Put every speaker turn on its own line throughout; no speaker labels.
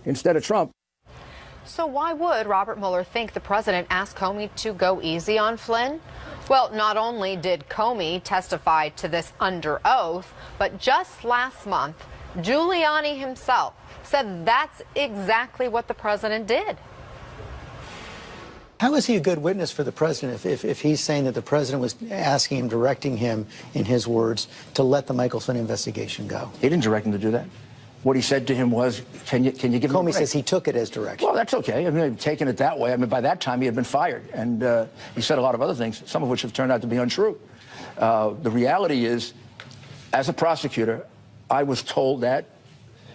instead of Trump.
So why would Robert Mueller think the president asked Comey to go easy on Flynn? Well, not only did Comey testify to this under oath, but just last month, Giuliani himself said that's exactly what the president did.
How is he a good witness for the president if he's saying that the president was asking him, directing him, in his words, to let the Michael Flynn investigation go?
He didn't direct him to do that. What he said to him was, can you give him a break?
Comey says he took it as direction.
Well, that's okay. I mean, taking it that way. I mean, by that time, he had been fired. And he said a lot of other things, some of which have turned out to be untrue. The reality is, as a prosecutor, I was told that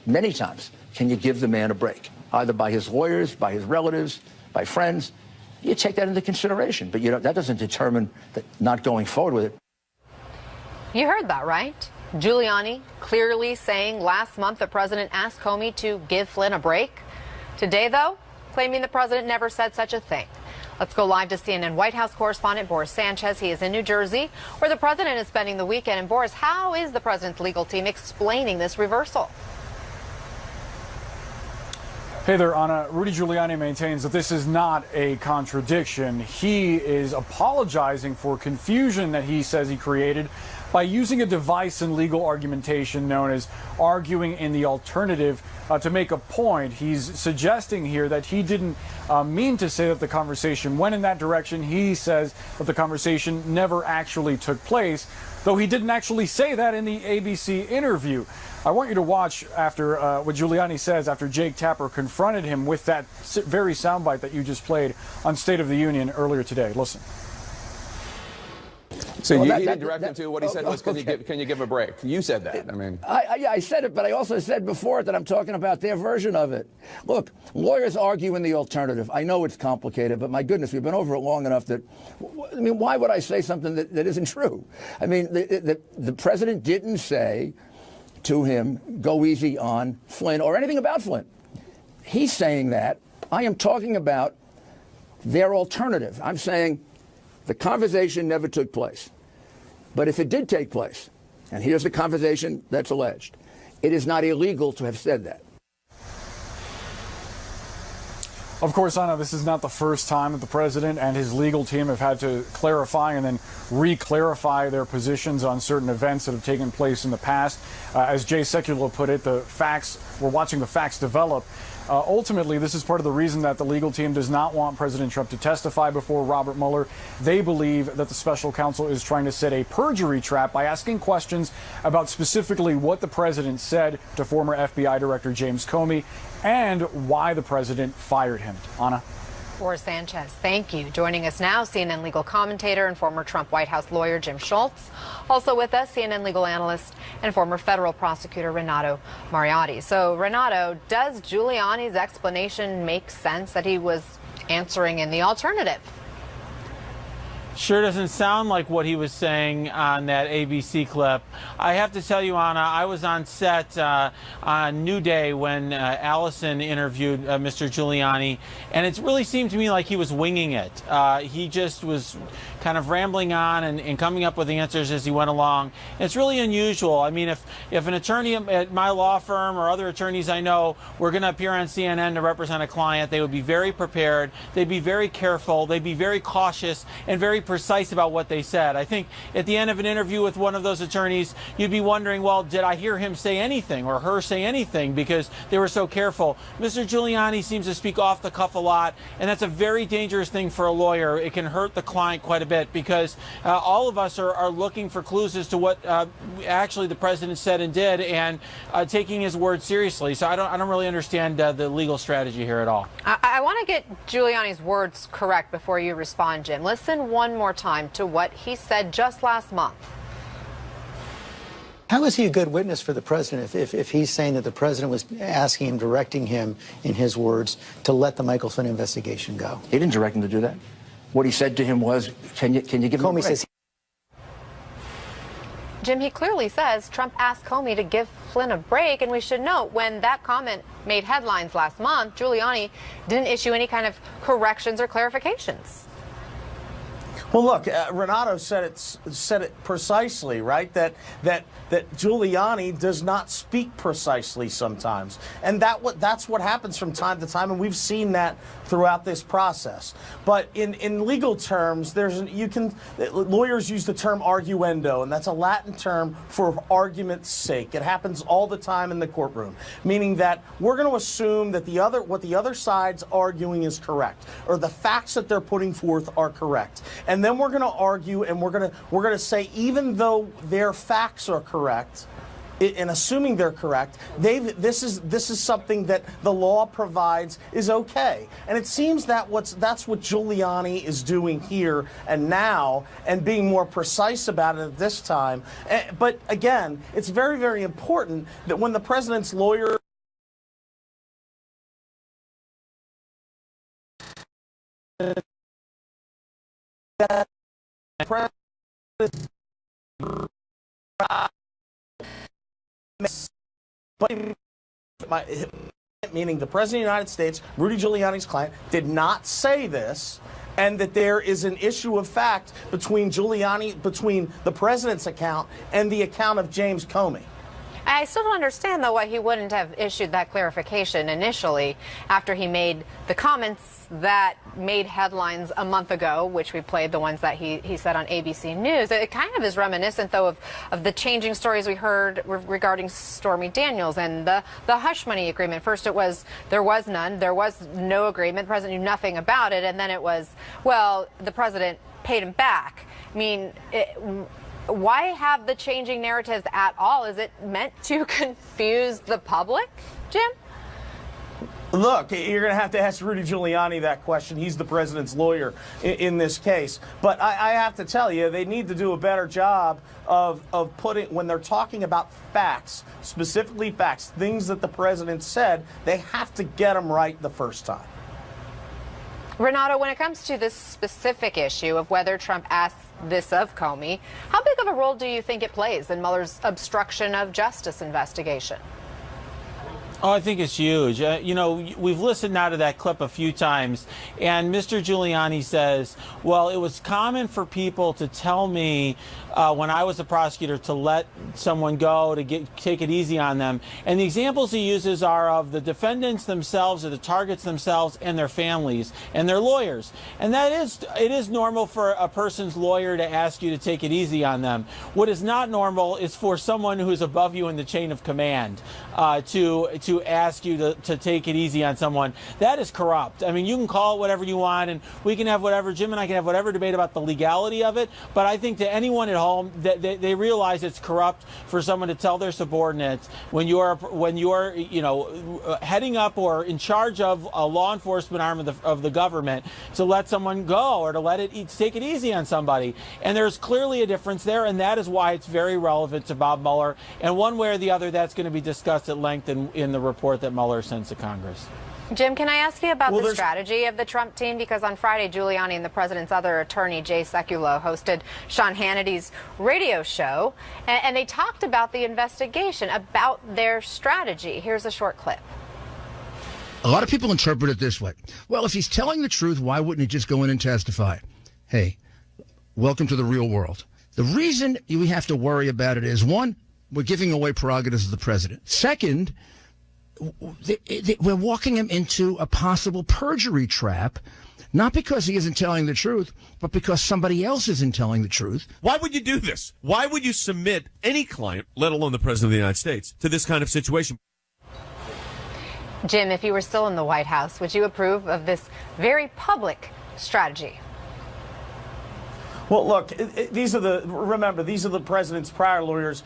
many times. Can you give the man a break? Either by his lawyers, by his relatives, by friends. You take that into consideration. But that doesn't determine that not going forward with it.
You heard that, right? Giuliani clearly saying last month the president asked Comey to give Flynn a break. Today, though, claiming the president never said such a thing. Let's go live to CNN White House correspondent Boris Sanchez. He is in New Jersey, where the president is spending the weekend. And Boris, how is the president's legal team explaining this reversal?
Hey there, Anna. Rudy Giuliani maintains that this is not a contradiction. He is apologizing for confusion that he says he created by using a device in legal argumentation known as arguing in the alternative to make a point. He's suggesting here that he didn't mean to say that the conversation went in that direction. He says that the conversation never actually took place, though he didn't actually say that in the ABC interview. I want you to watch after what Giuliani says after Jake Tapper confronted him with that very soundbite that you just played on State of the Union earlier today. Listen.
So you didn't direct him to. What he said was, can you give a break? You said that. I mean,
I said it, but I also said before that I'm talking about their version of it. Look, lawyers argue in the alternative. I know it's complicated, but my goodness, we've been over it long enough that, I mean, why would I say something that isn't true? I mean, the president didn't say to him, go easy on Flynn or anything about Flynn. He's saying that. I am talking about their alternative. I'm saying the conversation never took place. But if it did take place, and here's the conversation that's alleged, it is not illegal to have said that.
Of course, Anna, this is not the first time that the president and his legal team have had to clarify and then re-clarify their positions on certain events that have taken place in the past. As Jay Sekulow put it, we're watching the facts develop. Ultimately, this is part of the reason that the legal team does not want President Trump to testify before Robert Mueller. They believe that the special counsel is trying to set a perjury trap by asking questions about specifically what the president said to former FBI Director James Comey and why the president fired him. Anna?
Boris Sanchez, thank you. Joining us now, CNN legal commentator and former Trump White House lawyer Jim Schultz. Also with us, CNN legal analyst and former federal prosecutor Renato Mariotti. So, Renato, does Giuliani's explanation make sense that he was answering in the alternative?
Sure doesn't sound like what he was saying on that ABC clip. I have to tell you, Anna, I was on set on New Day when Allison interviewed Mr. Giuliani, and it really seemed to me like he was winging it. He just was kind of rambling on and coming up with the answers as he went along. And it's really unusual. I mean, if an attorney at my law firm or other attorneys I know were going to appear on CNN to represent a client, they would be very prepared, they'd be very careful, they'd be very cautious and very precise about what they said. I think at the end of an interview with one of those attorneys, you'd be wondering, well, did I hear him say anything or her say anything, because they were so careful. Mr. Giuliani seems to speak off the cuff a lot, and that's a very dangerous thing for a lawyer. It can hurt the client quite a bit, because all of us are looking for clues as to what actually the president said and did, and taking his word seriously. So I don't really understand the legal strategy here at all.
I want to get Giuliani's words correct before you respond, Jim. Listen one more time to what he said just last month.
How is he a good witness for the president if he's saying that the president was asking him, directing him, in his words, to let the Michael Flynn investigation go?
He didn't direct him to do that. What he said to him was, can you give him a break?
Comey says
Jim, he clearly says Trump asked Comey to give Flynn a break, and we should note when that comment made headlines last month, Giuliani didn't issue any kind of corrections or clarifications.
Well, look, Renato said it precisely, right? That Giuliani does not speak precisely sometimes, and that's what happens from time to time, and we've seen that throughout this process. But in legal terms, lawyers use the term arguendo, and that's a Latin term for argument's sake. It happens all the time in the courtroom, meaning that we're going to assume that what the other side's arguing is correct, or the facts that they're putting forth are correct, and then we're going to argue, and we're going to say, even though their facts are correct, and assuming they're correct, this is something that the law provides is okay. And it seems that that's what Giuliani is doing here and now, and being more precise about it at this time. But again, it's very, very important that when the president's lawyer meaning the President of the United States, Rudy Giuliani's client, did not say this, and that there is an issue of fact between the president's account and the account of James Comey.
I still don't understand, though, why he wouldn't have issued that clarification initially after he made the comments that made headlines a month ago, which we played, the ones that he said on ABC News. It kind of is reminiscent, though, of the changing stories we heard regarding Stormy Daniels and the hush money agreement. First there was none. There was no agreement. The president knew nothing about it. And then it was, well, the president paid him back. I mean, why have the changing narratives at all? Is it meant to confuse the public, Jim?
Look, you're going to have to ask Rudy Giuliani that question. He's the president's lawyer in this case. But I have to tell you, they need to do a better job of putting, when they're talking about facts, specifically facts, things that the president said, they have to get them right the first time.
Renato, when it comes to this specific issue of whether Trump asked this of Comey, how big of a role do you think it plays in Mueller's obstruction of justice investigation?
Oh, I think it's huge. We've listened now to that clip a few times, and Mr. Giuliani says, well, it was common for people to tell me when I was a prosecutor to let someone go, to take it easy on them. And the examples he uses are of the defendants themselves, or the targets themselves, and their families, and their lawyers. And it is normal for a person's lawyer to ask you to take it easy on them. What is not normal is for someone who is above you in the chain of command to ask you to take it easy on someone. That is corrupt. I mean, you can call it whatever you want, and we can have whatever, Jim and I can have whatever debate about the legality of it, but I think to anyone at home, they realize it's corrupt for someone to tell their subordinates when you're heading up or in charge of a law enforcement arm of the government, to let someone go or to take it easy on somebody. And there's clearly a difference there, and that is why it's very relevant to Bob Mueller. And one way or the other, that's going to be discussed at length in the report that Mueller sends to Congress.
Jim, can I ask you about the strategy of the Trump team? Because on Friday, Giuliani and the president's other attorney, Jay Sekulow, hosted Sean Hannity's radio show, and they talked about the investigation, about their strategy. Here's a short clip.
A lot of people interpret it this way. Well, if he's telling the truth, why wouldn't he just go in and testify? Hey, welcome to the real world. The reason we have to worry about it is, one, we're giving away prerogatives of the president. Second, we're walking him into a possible perjury trap, not because he isn't telling the truth, but because somebody else isn't telling the truth.
Why would you do this? Why would you submit any client, let alone the President of the United States, to this kind of situation?
Jim, if you were still in the White House, would you approve of this very public strategy?
Well, look, remember, these are the president's prior lawyers,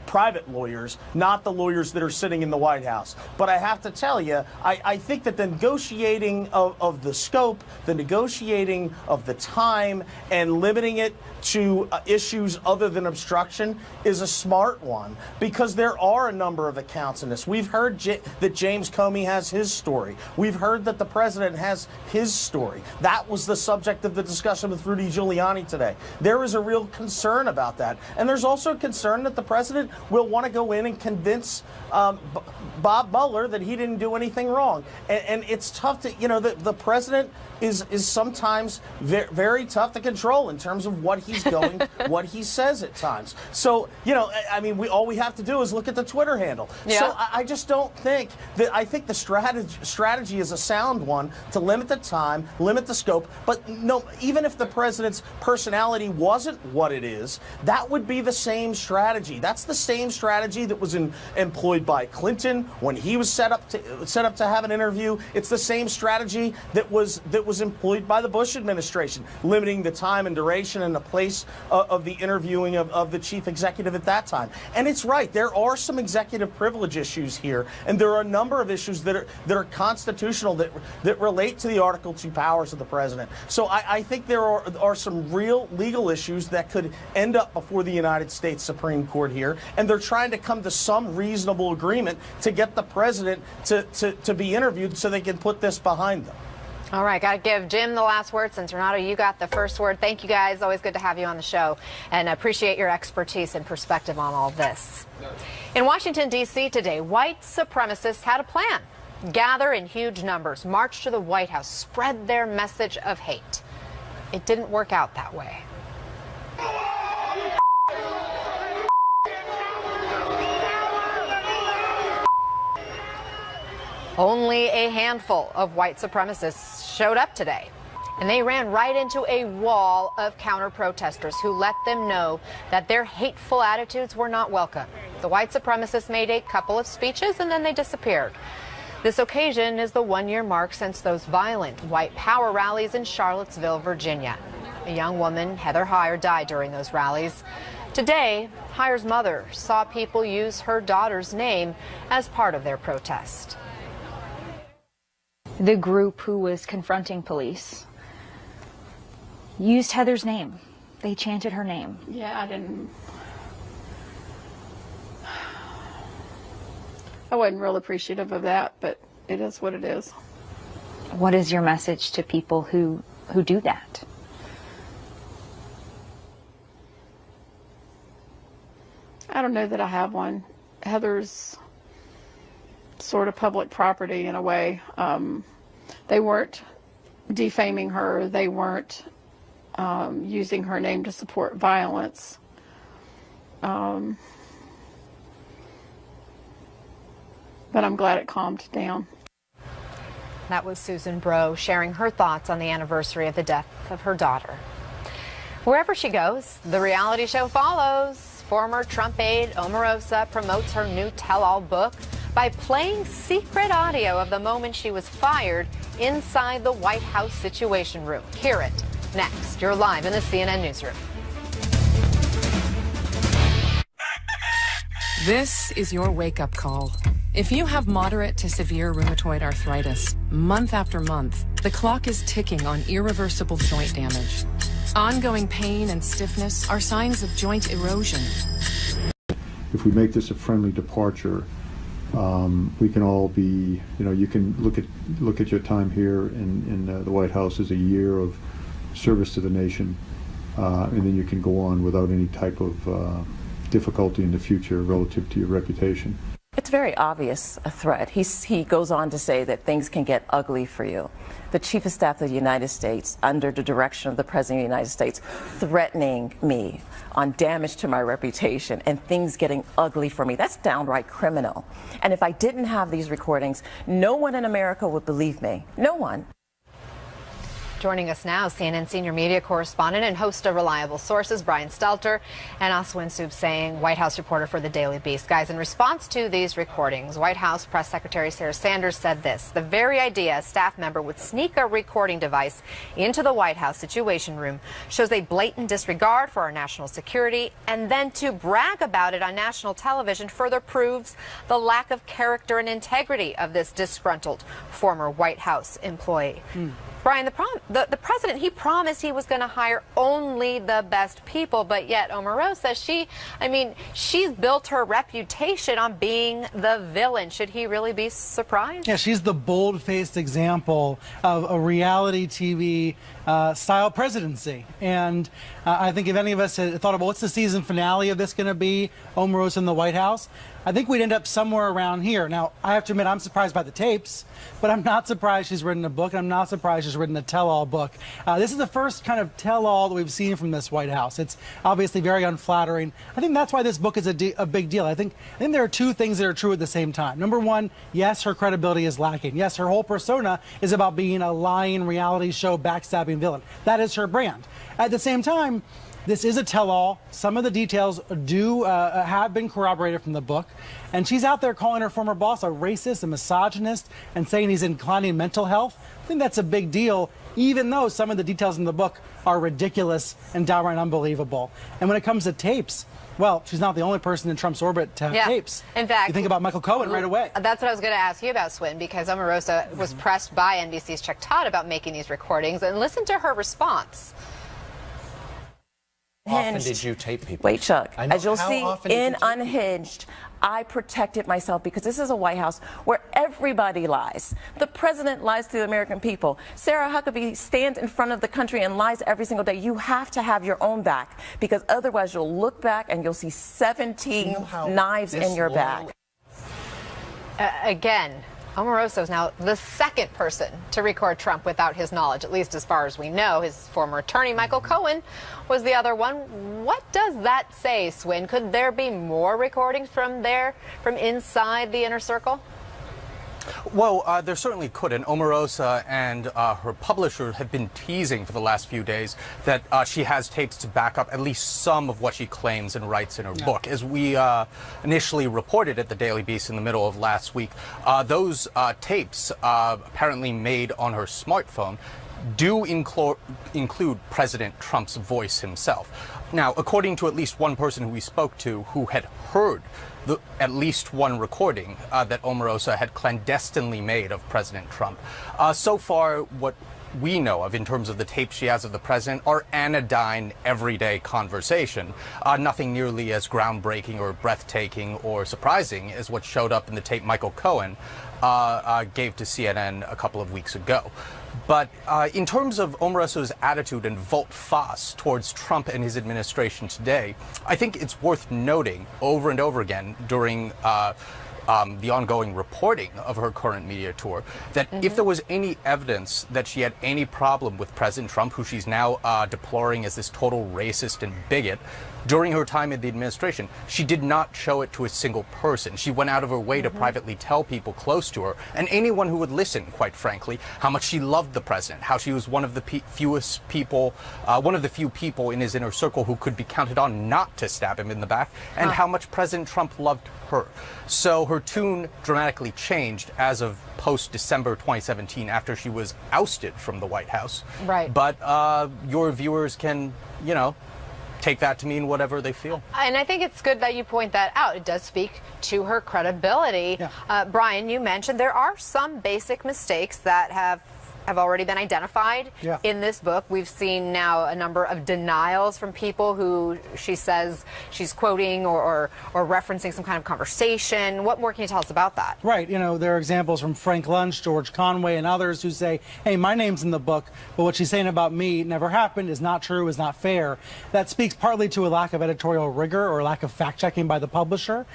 private lawyers, not the lawyers that are sitting in the White House. But I have to tell you, I think that the negotiating of the scope, the negotiating of the time, and limiting it to issues other than obstruction is a smart one, because there are a number of accounts in this. We've heard that James Comey has his story. We've heard that the president has his story. That was the subject of the discussion with Rudy Giuliani today. yesterday. There is a real concern about that. And there's also a concern that the president will want to go in and convince Bob Mueller that he didn't do anything wrong. And it's tough to, the president is sometimes very tough to control in terms of what he's going, what he says at times. So, all we have to do is look at the Twitter handle.
Yeah.
So I just don't think that, I think the strategy is a sound one to limit the time, limit the scope. But no, even if the president's personality wasn't what it is, that would be the same strategy. That's the same strategy that was employed by Clinton when he was set up to have an interview. It's the same strategy that was employed by the Bush administration, limiting the time and duration and the place of the interviewing of the chief executive at that time. And it's right, there are some executive privilege issues here, and there are a number of issues that are constitutional that relate to the Article II powers of the president. So I think there are some real legal issues that could end up before the United States Supreme Court here, and they're trying to come to some reasonable agreement to get the president to be interviewed so they can put this behind them.
All right, got to give Jim the last word since Renato, you got the first word. Thank you guys. Always good to have you on the show, and I appreciate your expertise and perspective on all this. In Washington, D.C. today, white supremacists had a plan. Gather in huge numbers, march to the White House, spread their message of hate. It didn't work out that way. Only a handful of white supremacists showed up today, and they ran right into a wall of counter-protesters who let them know that their hateful attitudes were not welcome. The white supremacists made a couple of speeches and then they disappeared. This occasion is the one-year mark since those violent white power rallies in Charlottesville, Virginia. A young woman, Heather Heyer, died during those rallies. Today, Heyer's mother saw people use her daughter's name as part of their protest.
The group who was confronting police used Heather's name. They chanted her name.
Yeah, I wasn't real appreciative of that, but it is what it is.
What is your message to people who do that?
I don't know that I have one. Heather's sort of public property in a way. They weren't defaming her. They weren't using her name to support violence. But I'm glad it calmed down.
That was Susan Bro sharing her thoughts on the anniversary of the death of her daughter. Wherever she goes, the reality show follows. Former Trump aide Omarosa promotes her new tell-all book by playing secret audio of the moment she was fired inside the White House Situation Room. Hear it next. You're live in the CNN Newsroom.
This is your wake-up call. If you have moderate to severe rheumatoid arthritis, month after month, the clock is ticking on irreversible joint damage. Ongoing pain and stiffness are signs of joint erosion.
If we make this a friendly departure, we can all be, you can look at your time here in the White House as a year of service to the nation, and then you can go on without any type of difficulty in the future relative to your reputation.
It's very obvious a threat. He goes on to say that things can get ugly for you. The Chief of Staff of the United States, under the direction of the President of the United States, threatening me on damage to my reputation and things getting ugly for me. That's downright criminal. And if I didn't have these recordings, no one in America would believe me. No one.
Joining us now, CNN senior media correspondent and host of Reliable Sources, Brian Stelter, and Aswin Subsang, White House reporter for the Daily Beast. Guys, in response to these recordings, White House Press Secretary Sarah Sanders said this: the very idea a staff member would sneak a recording device into the White House Situation Room shows a blatant disregard for our national security, and then to brag about it on national television further proves the lack of character and integrity of this disgruntled former White House employee. Brian, the president, he promised he was going to hire only the best people, but yet Omarosa, she's built her reputation on being the villain. Should he really be surprised?
Yeah, she's the bold-faced example of a reality TV style presidency. And I think if any of us had thought about what's the season finale of this going to be, Omarosa in the White House, I think we'd end up somewhere around here. Now, I have to admit, I'm surprised by the tapes, but I'm not surprised she's written a book, and I'm not surprised she's written a tell-all book. This is the first kind of tell-all that we've seen from this White House. It's obviously very unflattering. I think that's why this book is a big deal. I think there are two things that are true at the same time. Number one, yes, her credibility is lacking. Yes, her whole persona is about being a lying reality show backstabbing villain. That is her brand. At the same time, this is a tell-all. Some of the details have been corroborated from the book. And she's out there calling her former boss a racist, a misogynist, and saying he's in declining mental health. I think that's a big deal, even though some of the details in the book are ridiculous and downright unbelievable. And when it comes to tapes, well, she's not the only person in Trump's orbit to have tapes.
In fact,
you think about Michael Cohen right away.
That's what I was going to ask you about, Swin, because Omarosa was pressed by NBC's Chuck Todd about making these recordings. And listen to her response.
How often did you tape people?
Wait, Chuck. As you'll see in Unhinged, I protected myself because this is a White House where everybody lies. The president lies to the American people. Sarah Huckabee stands in front of the country and lies every single day. You have to have your own back because otherwise you'll look back and you'll see 17 knives in your back.
Again, Omarosa is now the second person to record Trump without his knowledge, at least as far as we know. His former attorney, Michael Cohen, was the other one. What does that say, Swin? Could there be more recordings from inside the inner circle?
Well, there certainly could. And Omarosa and her publisher have been teasing for the last few days that she has tapes to back up at least some of what she claims and writes in her book. As we initially reported at the Daily Beast in the middle of last week, those tapes apparently made on her smartphone do include President Trump's voice himself. Now, according to at least one person who we spoke to who had heard at least one recording that Omarosa had clandestinely made of President Trump. So far, what we know of in terms of the tapes she has of the president are anodyne, everyday conversation. Nothing nearly as groundbreaking or breathtaking or surprising as what showed up in the tape Michael Cohen gave to CNN a couple of weeks ago. But in terms of Omarosa's attitude and volte-face towards Trump and his administration today, I think it's worth noting over and over again during the ongoing reporting of her current media tour that if there was any evidence that she had any problem with President Trump, who she's now deploring as this total racist and bigot, during her time in the administration, she did not show it to a single person. She went out of her way to privately tell people close to her, and anyone who would listen, quite frankly, how much she loved the president, how she was one of the few people in his inner circle who could be counted on not to stab him in the back, and how much President Trump loved her. So her tune dramatically changed as of post-December 2017 after she was ousted from the White House.
Right.
But your viewers can, take that to mean whatever they feel.
And I think it's good that you point that out. It does speak to her credibility. Yeah. Brian, you mentioned there are some basic mistakes that have already been identified in this book. We've seen now a number of denials from people who she says she's quoting or referencing some kind of conversation. What more can you tell us about that?
Right. There are examples from Frank Lunch, George Conway, and others who say, hey, my name's in the book, but what she's saying about me never happened, is not true, is not fair. That speaks partly to a lack of editorial rigor or lack of fact-checking by the publisher.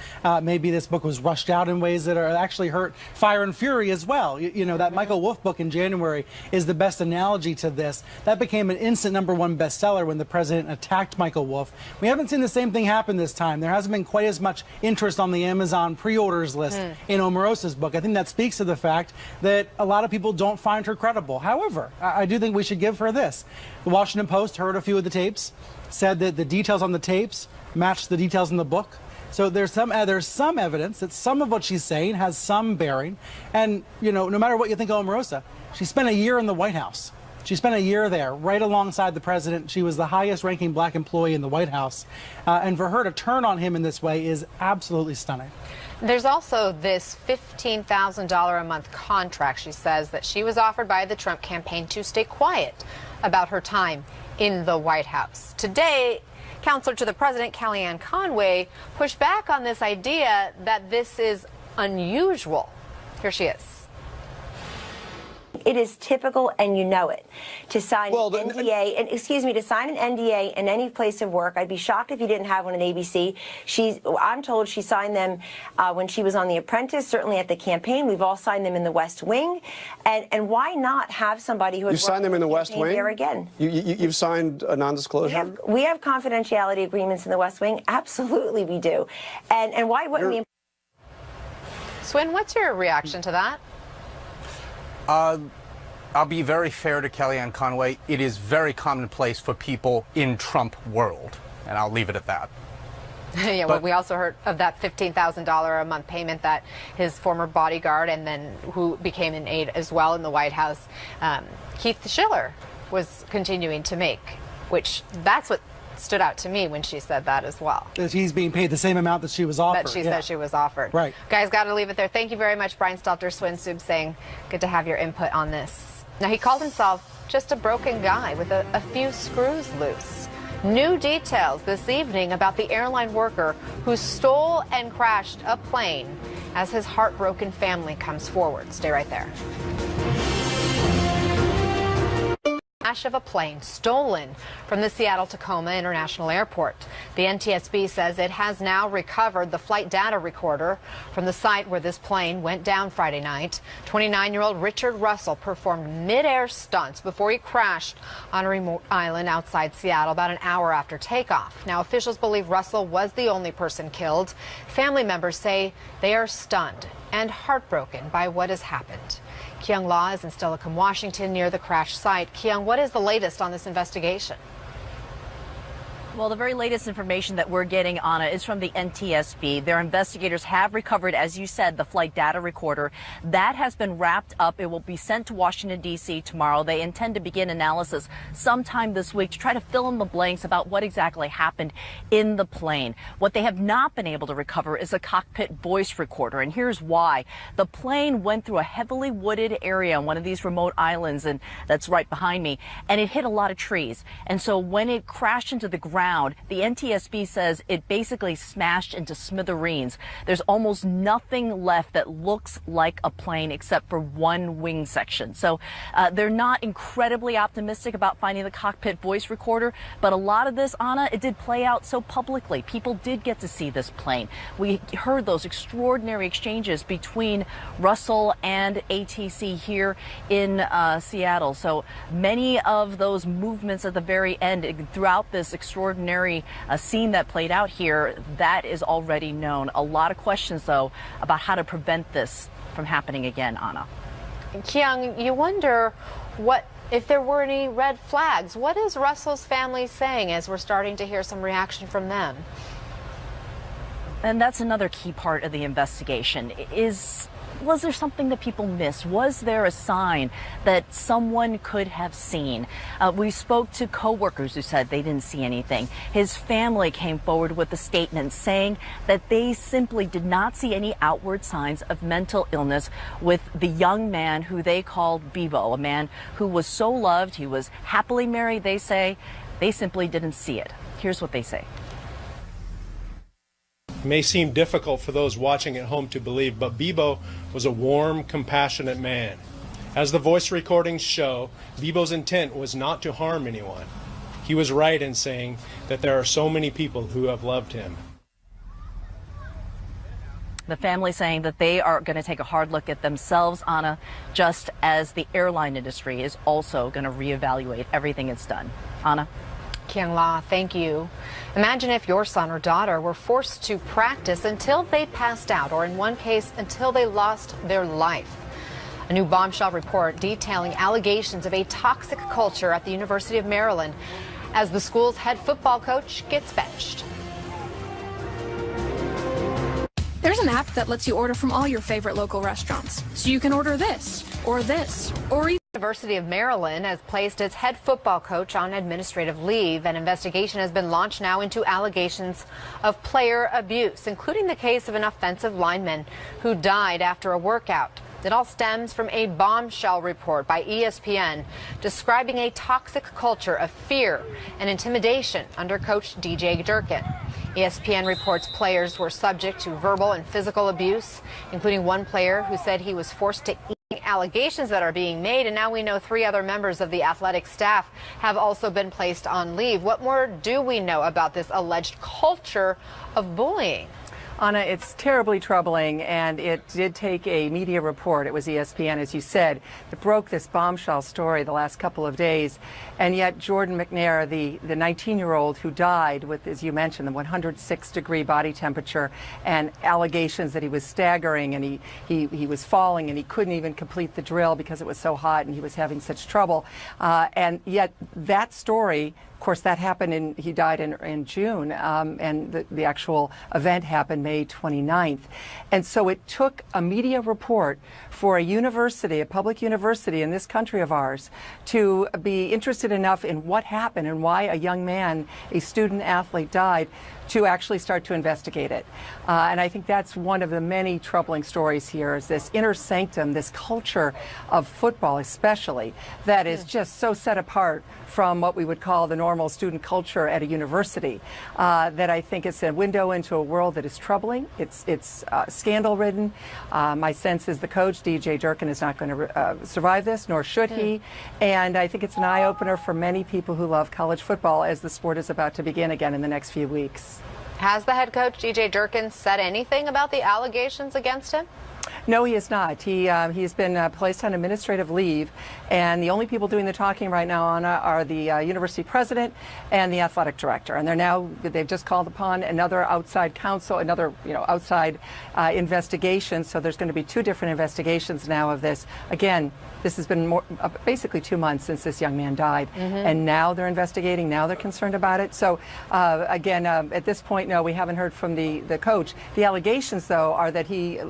Maybe this book was rushed out in ways that are actually hurt Fire and Fury as well. That Michael Wolff book in January is the best analogy to this. That became an instant #1 bestseller when the president attacked Michael Wolff. We haven't seen the same thing happen this time. There hasn't been quite as much interest on the Amazon pre-orders list in Omarosa's book. I think that speaks to the fact that a lot of people don't find her credible. However, I do think we should give her this. The Washington Post heard a few of the tapes, said that the details on the tapes matched the details in the book. So there's some evidence that some of what she's saying has some bearing. And, no matter what you think of Omarosa, she spent a year in the White House. She spent a year there, right alongside the president. She was the highest-ranking black employee in the White House. And for her to turn on him in this way is absolutely stunning.
There's also this $15,000 a month contract, she says, that she was offered by the Trump campaign to stay quiet about her time in the White House. Today, counselor to the president, Kellyanne Conway, pushed back on this idea that this is unusual. Here she is.
It is typical, and you know it, to sign an NDA, and to sign an NDA in any place of work. I'd be shocked if you didn't have one at ABC. I'm told she signed them when she was on The Apprentice, certainly at the campaign. We've all signed them in the West Wing, and why not have somebody who has
signed them in the West Wing
there again?
You've signed a non-disclosure.
We have confidentiality agreements in the West Wing. Absolutely, we do. And why wouldn't we?
Swin, what's your reaction to that?
I'll be very fair to Kellyanne Conway. It is very commonplace for people in Trump world, and I'll leave it at that.
Yeah, well, we also heard of that $15,000 a month payment that his former bodyguard and then who became an aide as well in the White House, Keith Schiller, was continuing to make, which that's what stood out to me when she said that as well.
That he's being paid the same amount that she was offered.
That she said she was offered.
Right.
Guys, got to leave it there. Thank you very much, Brian Stelter, Swin Sub Singh. Good to have your input on this. Now, he called himself just a broken guy with a few screws loose. New details this evening about the airline worker who stole and crashed a plane as his heartbroken family comes forward. Stay right there. Of a plane stolen from the Seattle-Tacoma International Airport. The NTSB says it has now recovered the flight data recorder from the site where this plane went down Friday night. 29-year-old Richard Russell performed mid-air stunts before he crashed on a remote island outside Seattle about an hour after takeoff. Now, officials believe Russell was the only person killed. Family members say they are stunned and heartbroken by what has happened. Kyung Law is in Steilacoom, Washington, near the crash site. Kyung, what is the latest on this investigation?
Well, the very latest information that we're getting, Anna, is from the NTSB. Their investigators have recovered, as you said, the flight data recorder. That has been wrapped up. It will be sent to Washington, D.C. tomorrow. They intend to begin analysis sometime this week to try to fill in the blanks about what exactly happened in the plane. What they have not been able to recover is a cockpit voice recorder, and here's why. The plane went through a heavily wooded area on one of these remote islands, and that's right behind me, and it hit a lot of trees. And so when it crashed into the ground, the NTSB says it basically smashed into smithereens. There's almost nothing left that looks like a plane except for one wing section. So they're not incredibly optimistic about finding the cockpit voice recorder, but a lot of this, Anna, it did play out so publicly. People did get to see this plane. We heard those extraordinary exchanges between Russell and ATC here in Seattle. So many of those movements at the very end throughout this extraordinary scene that played out here, that is already known. A lot of questions, though, about how to prevent this from happening again, Anna.
Kyung, you wonder if there were any red flags. What is Russell's family saying as we're starting to hear some reaction from them?
And that's another key part of the investigation. Was there something that people missed? Was there a sign that someone could have seen? We spoke to coworkers who said they didn't see anything. His family came forward with a statement saying that they simply did not see any outward signs of mental illness with the young man who they called Bebo, a man who was so loved. He was happily married, they say. They simply didn't see it. Here's what they say.
It may seem difficult for those watching at home to believe, but Bebo was a warm, compassionate man. As the voice recordings show, Bebo's intent was not to harm anyone. He was right in saying that there are so many people who have loved him.
The family saying that they are going to take a hard look at themselves, Anna, just as the airline industry is also going to reevaluate everything it's done. Anna?
Kyung La, thank you. Imagine if your son or daughter were forced to practice until they passed out, or in one case, until they lost their life. A new bombshell report detailing allegations of a toxic culture at the University of Maryland as the school's head football coach gets benched.
There's an app that lets you order from all your favorite local restaurants. So you can order this, or even
University of Maryland has placed its head football coach on administrative leave. An investigation has been launched now into allegations of player abuse, including the case of an offensive lineman who died after a workout. It all stems from a bombshell report by ESPN describing a toxic culture of fear and intimidation under coach DJ Durkin. ESPN reports players were subject to verbal and physical abuse, including one player who said he was forced to eat. Allegations that are being made, and now we know 3 other members of the athletic staff have also been placed on leave. What more do we know about this alleged culture of bullying?
Anna, it's terribly troubling, and it did take a media report. It was ESPN, as you said, that broke this bombshell story the last couple of days. And yet Jordan McNair, the 19-year-old who died with, as you mentioned, the 106-degree body temperature and allegations that he was staggering and he was falling and he couldn't even complete the drill because it was so hot and he was having such trouble. And yet that story, of course, that happened he died in June, and the actual event happened May 29th. And so it took a media report for a university, a public university in this country of ours, to be interested enough in what happened and why a young man, a student athlete, died, to actually start to investigate it. And I think that's one of the many troubling stories here, is this inner sanctum, this culture of football especially, that is just so set apart from what we would call the normal student culture at a university, that I think it's a window into a world that is troubling. It's scandal-ridden. My sense is the coach, DJ Durkin, is not going to survive this, nor should he. And I think it's an eye-opener for many people who love college football as the sport is about to begin again in the next few weeks.
Has the head coach, DJ Durkin, said anything about the allegations against him?
No, he is not. He's been placed on administrative leave, and the only people doing the talking right now, Anna, are the university president and the athletic director. And they've just called upon another outside counsel, another outside investigation. So there's going to be 2 different investigations now of this. Again, this has been basically 2 months since this young man died, and now they're investigating. Now they're concerned about it. So again, at this point, no, we haven't heard from the coach. The allegations, though, are that he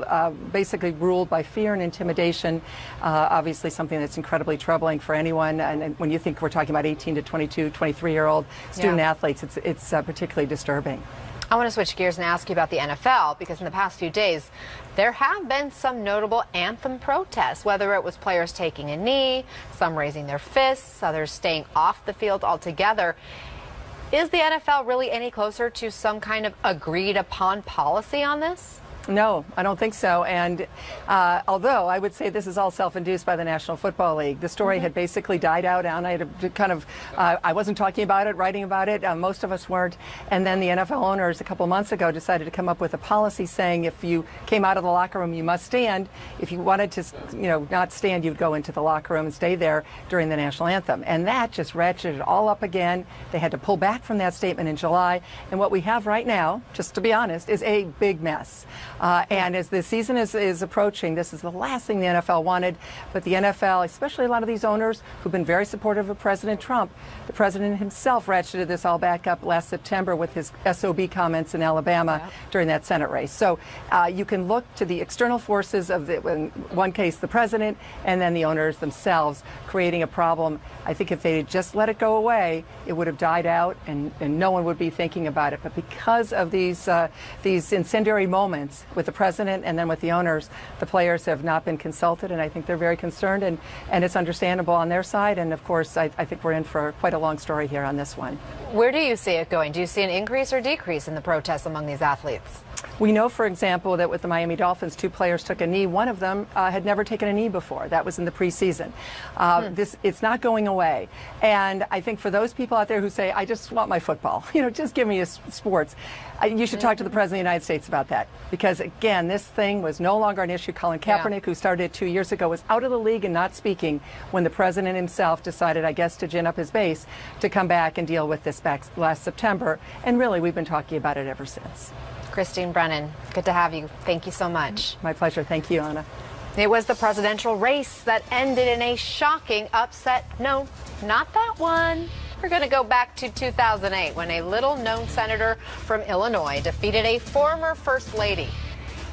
basically ruled by fear and intimidation. Obviously, something that's incredibly troubling for anyone. And when you think we're talking about 18 to 22, 23-year-old student athletes, it's particularly disturbing.
I want to switch gears and ask you about the NFL, because in the past few days, there have been some notable anthem protests, whether it was players taking a knee, some raising their fists, others staying off the field altogether. Is the NFL really any closer to some kind of agreed upon policy on this?
No, I don't think so. And although I would say this is all self-induced by the National Football League, the story had basically died out, and I had kind of, I wasn't talking about it, writing about it. Most of us weren't. And then the NFL owners a couple months ago decided to come up with a policy saying if you came out of the locker room, you must stand. If you wanted to, not stand, you'd go into the locker room and stay there during the national anthem. And that just ratcheted it all up again. They had to pull back from that statement in July. And what we have right now, just to be honest, is a big mess. And as the season is approaching, this is the last thing the NFL wanted. But the NFL, especially a lot of these owners who've been very supportive of President Trump, the president himself ratcheted this all back up last September with his SOB comments in Alabama during that Senate race. So you can look to the external forces of, in one case, the president, and then the owners themselves creating a problem. I think if they had just let it go away, it would have died out and no one would be thinking about it. But because of these incendiary moments with the president and then with the owners, the players have not been consulted, and I think they're very concerned, and it's understandable on their side. And of course, I think we're in for quite a long story here on this one.
Where do you see it going? Do you see an increase or decrease in the protests among these athletes?
We know, for example, that with the Miami Dolphins, 2 players took a knee. One of them had never taken a knee before. That was in the preseason. It's not going away. And I think for those people out there who say, I just want my football, just give me sports, you should talk to the President of the United States about that. Because, again, this thing was no longer an issue. Colin Kaepernick, who started it 2 years ago, was out of the league and not speaking when the president himself decided, I guess, to gin up his base to come back and deal with this back last September. And really, we've been talking about it ever since.
Christine Brennan, good to have you. Thank you so much.
My pleasure. Thank you, Anna.
It was the presidential race that ended in a shocking upset. No, not that one. We're going to go back to 2008 when a little-known senator from Illinois defeated a former first lady.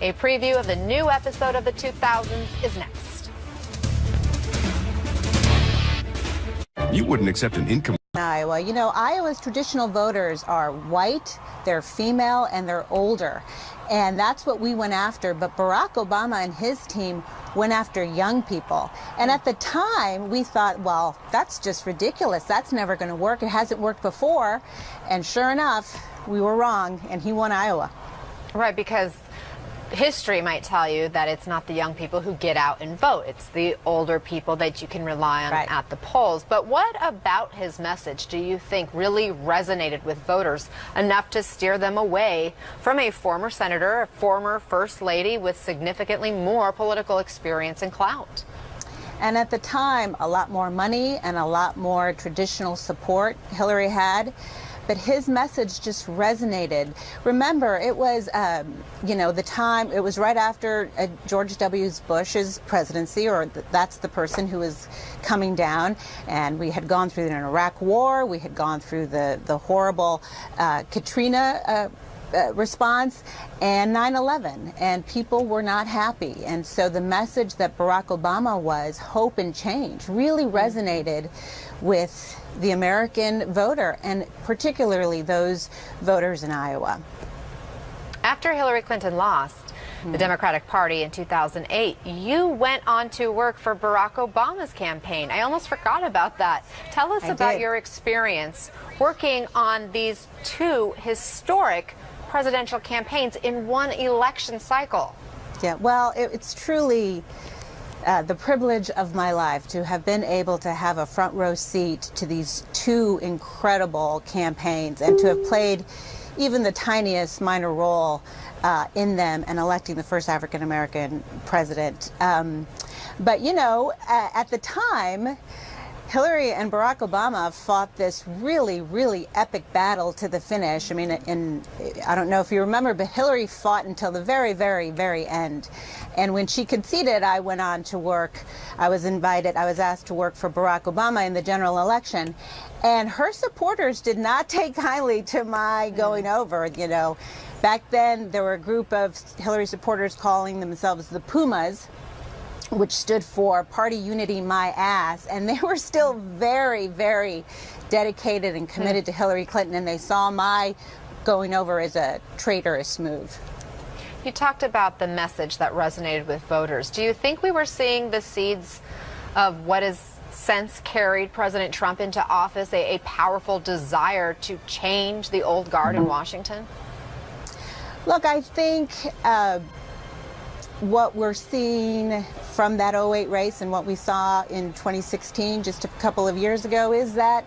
A preview of the new episode of the 2000s is next.
you wouldn't accept an income.
Iowa. You know, Iowa's traditional voters are white, they're female, and they're older. And that's what we went after. But Barack Obama and his team went after young people. And at the time, we thought, well, that's just ridiculous. That's never going to work. It hasn't worked before. And sure enough, we were wrong, and he won Iowa.
Right, because history might tell you that it's not the young people who get out and vote. It's the older people that you can rely on at the polls. But what about his message do you think really resonated with voters enough to steer them away from a former senator, a former first lady with significantly more political experience and clout?
And at the time, a lot more money and a lot more traditional support Hillary had. But his message just resonated. Remember, it was, you know, the time, it was right after George W. Bush's presidency, or that's the person who was coming down. And we had gone through an Iraq war. We had gone through the horrible Katrina response and 9/11, and people were not happy. And so the message that Barack Obama was hope and change really resonated with the American voter, and particularly those voters in Iowa.
After Hillary Clinton lost the Democratic Party in 2008, you went on to work for Barack Obama's campaign. I almost forgot about that. Tell us about your experience working on these two historic presidential campaigns in one election cycle.
Yeah, well, it's truly the privilege of my life to have been able to have a front row seat to these two incredible campaigns and to have played even the tiniest minor role in them and electing the first African American president. But you know, at the time, Hillary and Barack Obama fought this really, really epic battle to the finish. I mean, I don't know if you remember, but Hillary fought until the very, very, very end. And when she conceded, I went on to work. I was asked to work for Barack Obama in the general election. And her supporters did not take kindly to my going over. You know, back then there were a group of Hillary supporters calling themselves the Pumas, which stood for Party Unity My Ass, and they were still very, very dedicated and committed to Hillary Clinton, and they saw my going over as a traitorous move.
You talked about the message that resonated with voters. Do you think we were seeing the seeds of what has since carried President Trump into office, a powerful desire to change the old guard in Washington?
Look, I think what we're seeing from that 2008 race and what we saw in 2016 just a couple of years ago is that